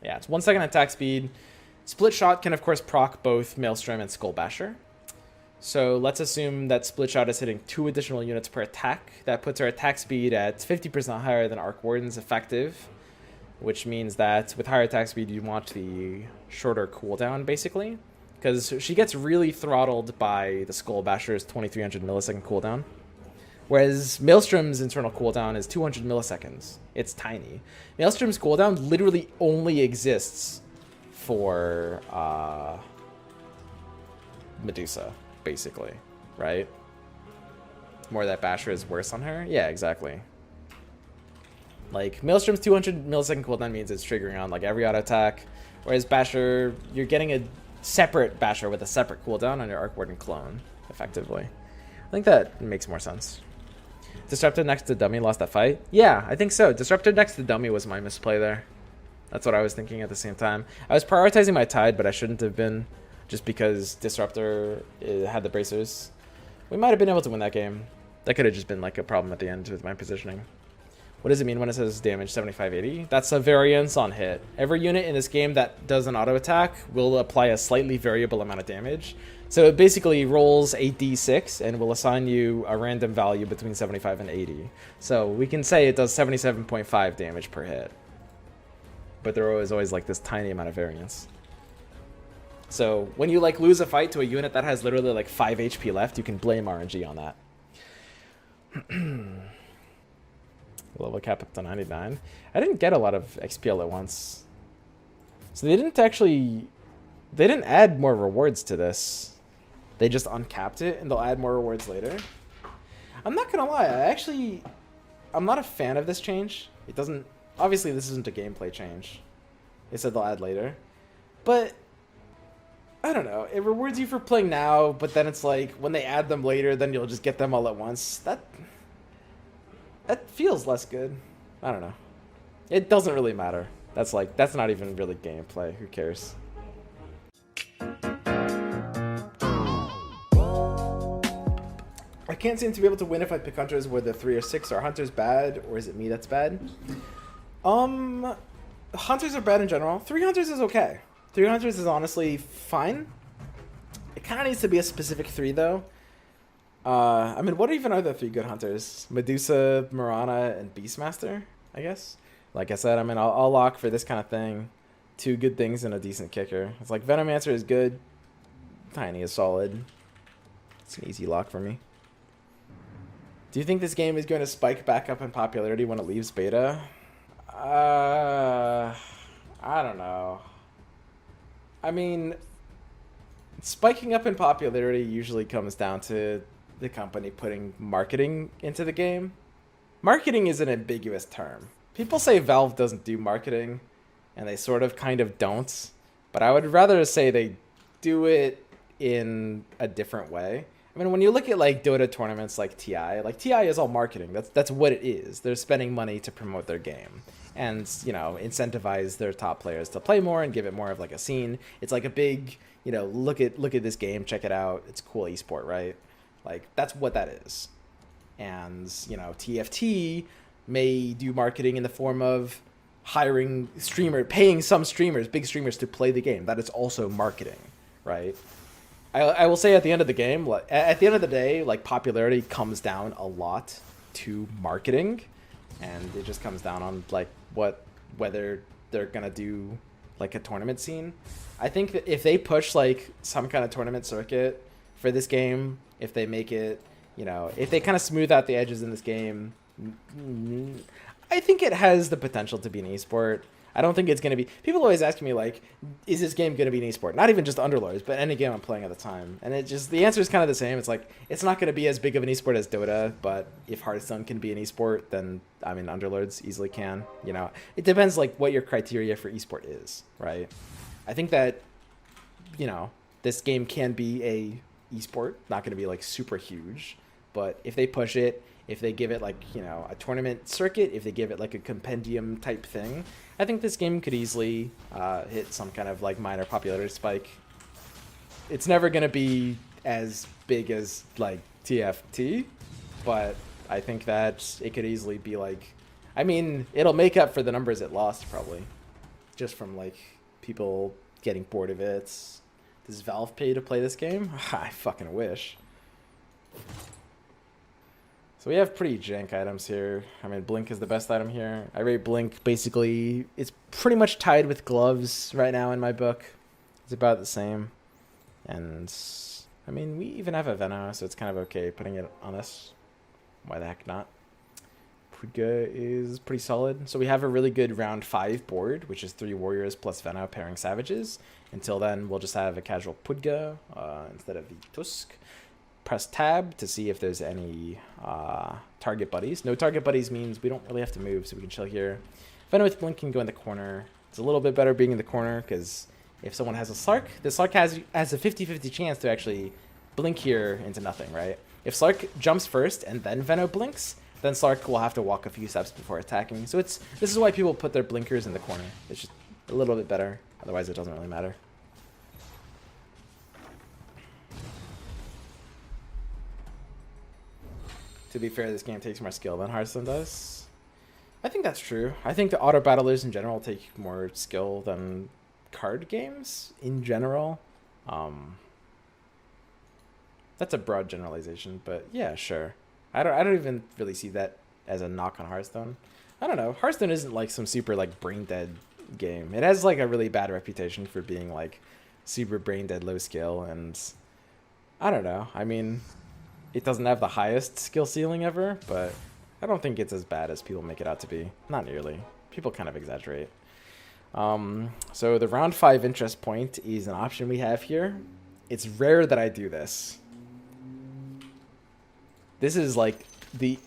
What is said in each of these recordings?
Yeah, it's 1 second attack speed. Split Shot can, of course, proc both Maelstrom and Skull Basher. So let's assume that Split Shot is hitting 2 additional units per attack. That puts our attack speed at 50% higher than Arc Warden's effective, which means that with higher attack speed, you want the shorter cooldown, basically. Because she gets really throttled by the Skull Basher's 2300 millisecond cooldown. Whereas Maelstrom's internal cooldown is 200 milliseconds. It's tiny. Maelstrom's cooldown literally only exists for Medusa, basically, right? More that Basher is worse on her? Yeah, exactly. Like, Maelstrom's 200 millisecond cooldown means it's triggering on, like, every auto attack, whereas Basher, you're getting a separate Basher with a separate cooldown on your Arc Warden clone, effectively. I think that makes more sense. Disruptor next to Dummy lost that fight? Yeah, I think so. Disruptor next to Dummy was my misplay there. That's what I was thinking at the same time. I was prioritizing my Tide, but I shouldn't have been, just because Disruptor had the bracers. We might have been able to win that game. That could have just been like a problem at the end with my positioning. What does it mean when it says damage 7580? That's a variance on hit. Every unit in this game that does an auto attack will apply a slightly variable amount of damage. So it basically rolls a d6 and will assign you a random value between 75 and 80. So we can say it does 77.5 damage per hit. But there is always like this tiny amount of variance. So when you like lose a fight to a unit that has literally like 5 HP left, you can blame RNG on that. Level cap up to 99. I didn't get a lot of XP all at once. So they didn't add more rewards to this. They just uncapped it and they'll add more rewards later. I'm not gonna lie, I'm not a fan of this change. It doesn't, obviously this isn't a gameplay change. They said they'll add later. But, I don't know, it rewards you for playing now, but then it's like, when they add them later, then you'll just get them all at once. That feels less good. I don't know. It doesn't really matter. That's not even really gameplay. Who cares? I can't seem to be able to win if I pick hunters where they're 3 or 6. Are hunters bad, or is it me that's bad? Hunters are bad in general. 3 hunters is okay. 3 hunters is honestly fine. It kind of needs to be a specific 3 though. I mean, what even are the 3 good hunters? Medusa, Mirana, and Beastmaster, I guess. Like I said, I mean, I'll lock for this kind of thing 2 good things and a decent kicker. It's like Venomancer is good. Tiny is solid. It's an easy lock for me. Do you think this game is going to spike back up in popularity when it leaves beta? I don't know. I mean, spiking up in popularity usually comes down to the company putting marketing into the game. Marketing is an ambiguous term. People say Valve doesn't do marketing, and they sort of kind of don't. But I would rather say they do it in a different way. I mean, when you look at like Dota tournaments like TI is all marketing. That's what it is. They're spending money to promote their game and, you know, incentivize their top players to play more and give it more of like a scene. It's like a big, you know, look at this game, check it out. It's cool esport, right? Like that's what that is. And, you know, TFT may do marketing in the form of paying some streamers, big streamers to play the game. That is also marketing, right? I will say at the end of the game, at the end of the day, like popularity comes down a lot to marketing, and it just comes down on like whether they're gonna do like a tournament scene. I think that if they push like some kind of tournament circuit for this game, if they make it, you know, if they kind of smooth out the edges in this game, I think it has the potential to be an esport. I don't think it's going to be... People always ask me, like, is this game going to be an esport? Not even just Underlords, but any game I'm playing at the time. And the answer is kind of the same. It's like, it's not going to be as big of an esport as Dota, but if Hearthstone can be an esport, then, I mean, Underlords easily can. You know, it depends, like, what your criteria for esport is, right? I think that, you know, this game can be a esport. Not going to be, like, super huge. But if they push it, if they give it like, you know, a tournament circuit, if they give it like a compendium type thing, I think this game could easily hit some kind of like minor popularity spike. It's never going to be as big as like TFT, but I think that it could easily be like, I mean, it'll make up for the numbers it lost probably. just from like people getting bored of it. Does Valve pay to play this game? I fucking wish. So we have pretty jank items here. I mean, Blink is the best item here. I rate Blink basically, it's pretty much tied with Gloves right now in my book. It's about the same. And I mean, we even have a Veno, so it's kind of okay putting it on us. Why the heck not? Pudga is pretty solid. So we have a really good round 5 board, which is 3 warriors plus Veno pairing savages. Until then, we'll just have a casual Pudga instead of the Tusk. Press tab to see if there's any target buddies. No target buddies means we don't really have to move, so we can chill here. Veno with Blink can go in the corner. It's a little bit better being in the corner, because if someone has a Slark, the Slark has a 50-50 chance to actually blink here into nothing, right? If Slark jumps first and then Veno blinks, then Slark will have to walk a few steps before attacking. So this is why people put their blinkers in the corner. It's just a little bit better. Otherwise, it doesn't really matter. To be fair, this game takes more skill than Hearthstone does. I think that's true. I think the auto battlers in general take more skill than card games in general. That's a broad generalization, but yeah, sure. I don't even really see that as a knock on Hearthstone. I don't know. Hearthstone isn't like some super like brain dead game. It has like a really bad reputation for being like super brain dead low skill, and I don't know. I mean, it doesn't have the highest skill ceiling ever, but I don't think it's as bad as people make it out to be. Not nearly. People kind of exaggerate. So the round 5 interest point is an option we have here. It's rare that I do this. This is like the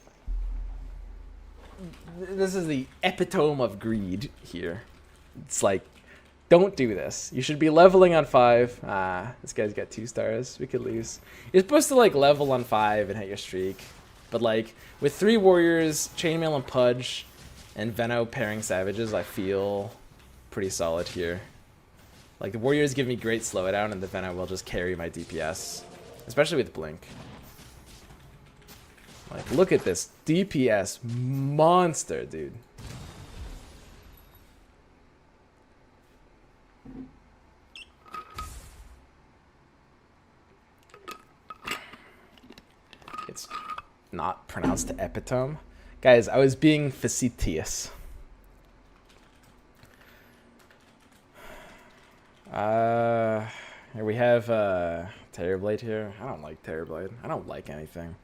epitome of greed here. It's like, don't do this. You should be leveling on 5. This guy's got 2 stars. We could lose. You're supposed to like level on 5 and hit your streak. But like with 3 warriors, chainmail and pudge, and Veno pairing savages, I feel pretty solid here. Like the warriors give me great slowdown, and the Veno will just carry my DPS, especially with Blink. Like, look at this DPS monster, dude. It's not pronounced epitome. Guys, I was being facetious. Here we have Terrorblade here. I don't like Terrorblade. I don't like anything.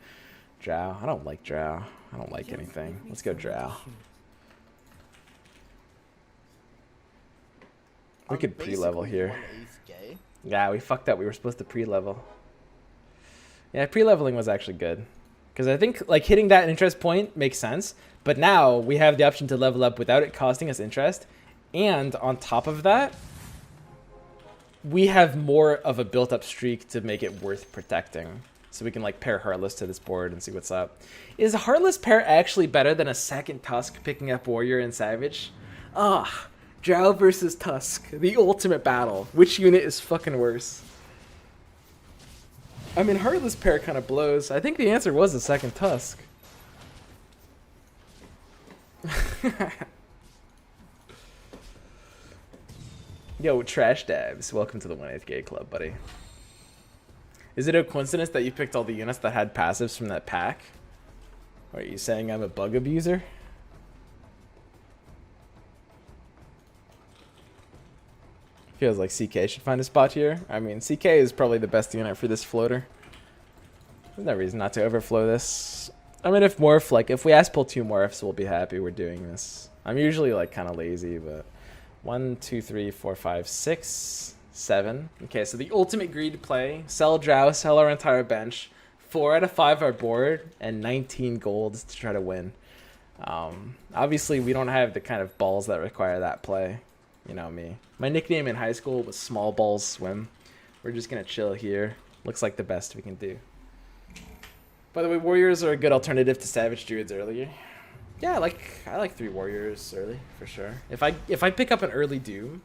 Drow. I don't like Drow. I don't like anything. Let's go Drow. We could pre-level here. Yeah, we fucked up. We were supposed to pre-level. Yeah, pre-leveling was actually good. Because I think like hitting that interest point makes sense. But now we have the option to level up without it costing us interest. And on top of that, we have more of a built-up streak to make it worth protecting. So we can like pair Heartless to this board and see what's up. Is a Heartless pair actually better than a second Tusk picking up Warrior and Savage? Ah, Drow versus Tusk, the ultimate battle. Which unit is fucking worse? I mean, Heartless pair kind of blows. I think the answer was the second Tusk. Yo, Trash Dabs, welcome to the 1/8 Gay Club, buddy. Is it a coincidence that you picked all the units that had passives from that pack? Or are you saying I'm a bug abuser? Feels like CK should find a spot here. I mean, CK is probably the best unit for this floater. There's no reason not to overflow this. I mean, if morph, like, if we ask pull 2 morphs, we'll be happy we're doing this. I'm usually, like, kind of lazy, but 1, 2, 3, 4, 5, 6... 7. Okay, so the ultimate greed play. Sell Drow, sell our entire bench. 4 out of 5 are board, and 19 golds to try to win. Obviously, we don't have the kind of balls that require that play. You know me. My nickname in high school was Small Balls Swim. We're just going to chill here. Looks like the best we can do. By the way, Warriors are a good alternative to Savage Druids earlier. Yeah, I like 3 Warriors early, for sure. If I pick up an early Doom,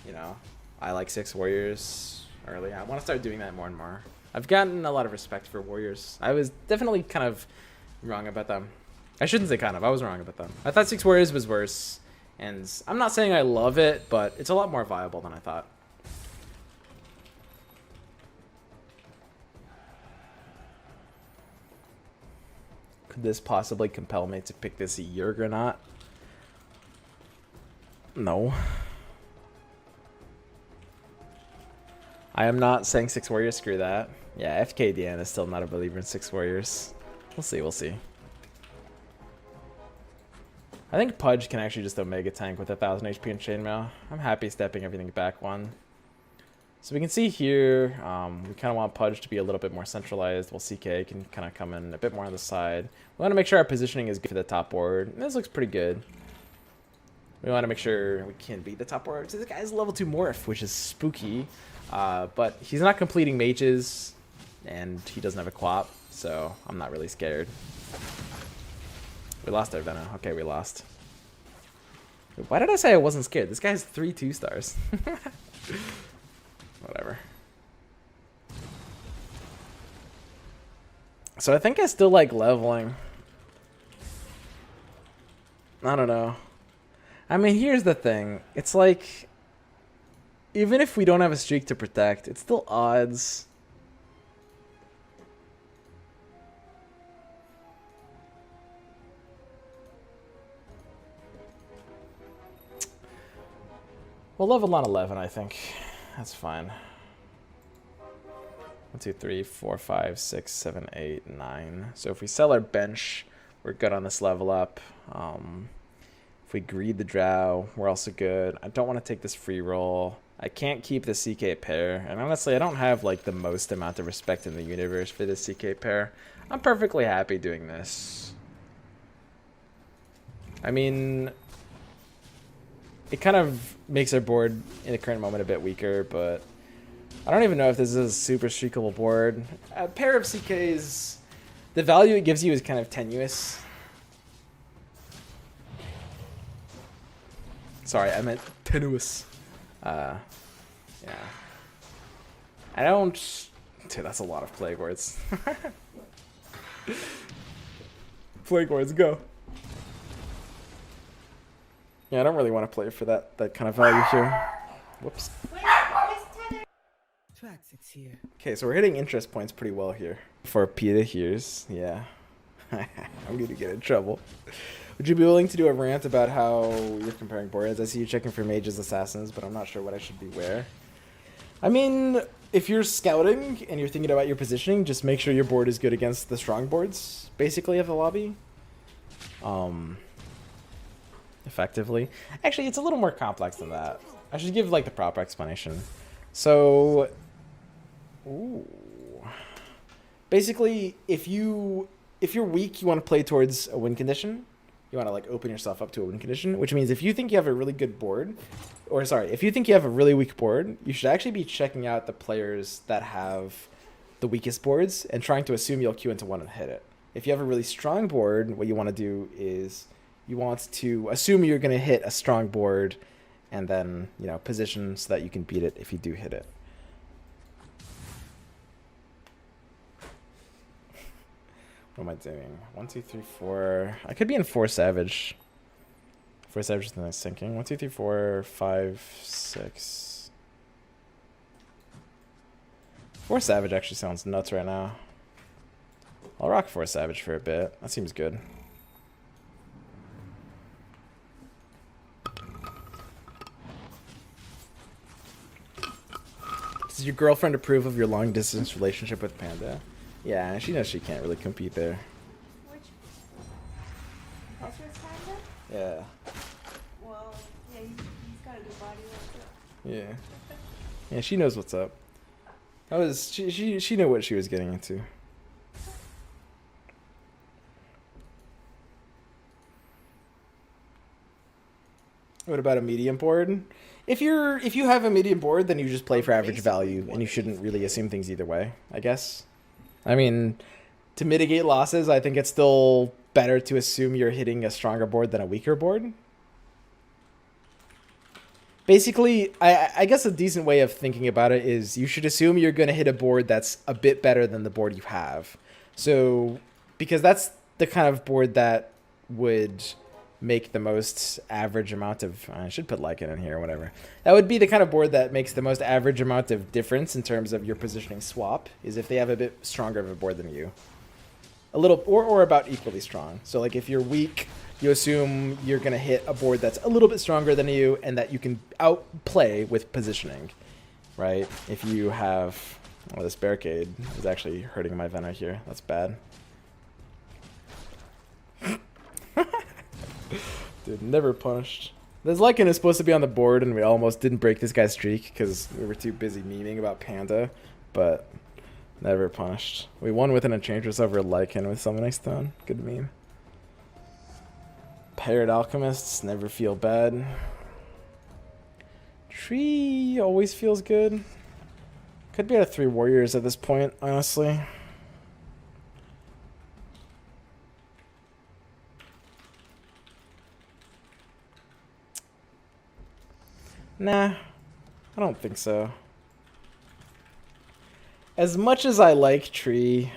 you know, I like 6 Warriors early. I want to start doing that more and more. I've gotten a lot of respect for Warriors. I was definitely kind of wrong about them. I shouldn't say kind of. I was wrong about them. I thought 6 Warriors was worse. And I'm not saying I love it, but it's a lot more viable than I thought. Could this possibly compel me to pick this Juggernaut? No. I am not saying 6 Warriors, screw that. Yeah, FKDN is still not a believer in 6 Warriors. We'll see, we'll see. I think Pudge can actually just Omega tank with 1000 HP and Chainmail. I'm happy stepping everything back one. So we can see here, we kind of want Pudge to be a little bit more centralized, while CK can kind of come in a bit more on the side. We want to make sure our positioning is good for the top board. And this looks pretty good. We want to make sure we can beat the top board. So this guy's level 2 Morph, which is spooky. But he's not completing mages, and he doesn't have a Quap, so I'm not really scared. We lost our Venom. Okay, we lost. Why did I say I wasn't scared? This guy has 3 2-stars. Whatever. So I think I still like leveling. I don't know. I mean, here's the thing. It's like, even if we don't have a streak to protect, it's still odds. We'll level on 11, I think. That's fine. 1, 2, 3, 4, 5, 6, 7, 8, 9. So if we sell our bench, we're good on this level up. If we greed the Drow, we're also good. I don't want to take this free roll. I can't keep the CK pair. And honestly, I don't have like the most amount of respect in the universe for this CK pair. I'm perfectly happy doing this. I mean, it kind of makes our board in the current moment a bit weaker, but I don't even know if this is a super streakable board. A pair of CKs, the value it gives you is kind of tenuous. Sorry, I meant tenuous. Yeah. I don't... Dude, that's a lot of Plague Words. Plague Words, go. Yeah, I don't really want to play for that kind of value here. Whoops. Okay, so we're hitting interest points pretty well here. For Peter here's, yeah. I'm gonna get in trouble. Would you be willing to do a rant about how you're comparing boards? I see you checking for mages, assassins, but I'm not sure what I should be where. I mean, if you're scouting and you're thinking about your positioning, just make sure your board is good against the strong boards, basically, of the lobby. Effectively. Actually, it's a little more complex than that. I should give, like, the proper explanation. So... Ooh. Basically, if you're weak, you want to play towards a win condition. You want to like open yourself up to a win condition, which means if you think you have a really good board, or sorry, if you think you have a really weak board, you should actually be checking out the players that have the weakest boards and trying to assume you'll queue into one and hit it. If you have a really strong board, what you want to do is you want to assume you're going to hit a strong board and then, you know, position so that you can beat it if you do hit it. What am I doing? 1, 2, 3, 4. I could be in 4 Savage. 4 Savage is the next sinking. 1, 2, 3, 4, 5, 6. 4 Savage actually sounds nuts right now. I'll rock 4 Savage for a bit. That seems good. Does your girlfriend approve of your long distance relationship with Panda? Yeah, she knows she can't really compete there. Which? That's what's Panda? Yeah. Well, yeah, he's got a good body like that. Yeah. Yeah, she knows what's up. That was she knew what she was getting into. What about a medium board? If you have a medium board, then you just play for average value, and you shouldn't really assume things either way, I guess. I mean, to mitigate losses, I think it's still better to assume you're hitting a stronger board than a weaker board. Basically, I guess a decent way of thinking about it is you should assume you're going to hit a board that's a bit better than the board you have. So, because that's the kind of board that would make the most average amount of... I should put Lycan in here or whatever. That would be the kind of board that makes the most average amount of difference in terms of your positioning swap, is if they have a bit stronger of a board than you. A little, or about equally strong. So like if you're weak, you assume you're going to hit a board that's a little bit stronger than you and that you can outplay with positioning, right? If you have... Oh, this barricade is actually hurting my Vena here. That's bad. Dude, never punished. This Lycan is supposed to be on the board, and we almost didn't break this guy's streak because we were too busy memeing about Panda, but never punished. We won with an Enchantress over Lycan with Summoning Stone. Good meme. Paired Alchemists never feel bad. Tree always feels good. Could be out of 3 Warriors at this point, honestly. Nah, I don't think so. As much as I like Tree,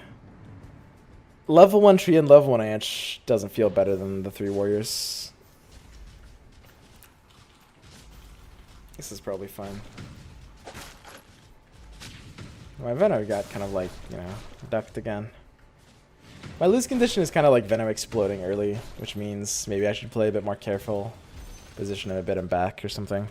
level 1 Tree and level 1 Anch doesn't feel better than the 3 Warriors. This is probably fine. My Venom got kind of like, you know, ducked again. My lose condition is kind of like Venom exploding early, which means maybe I should play a bit more careful. Position him a bit in back or something.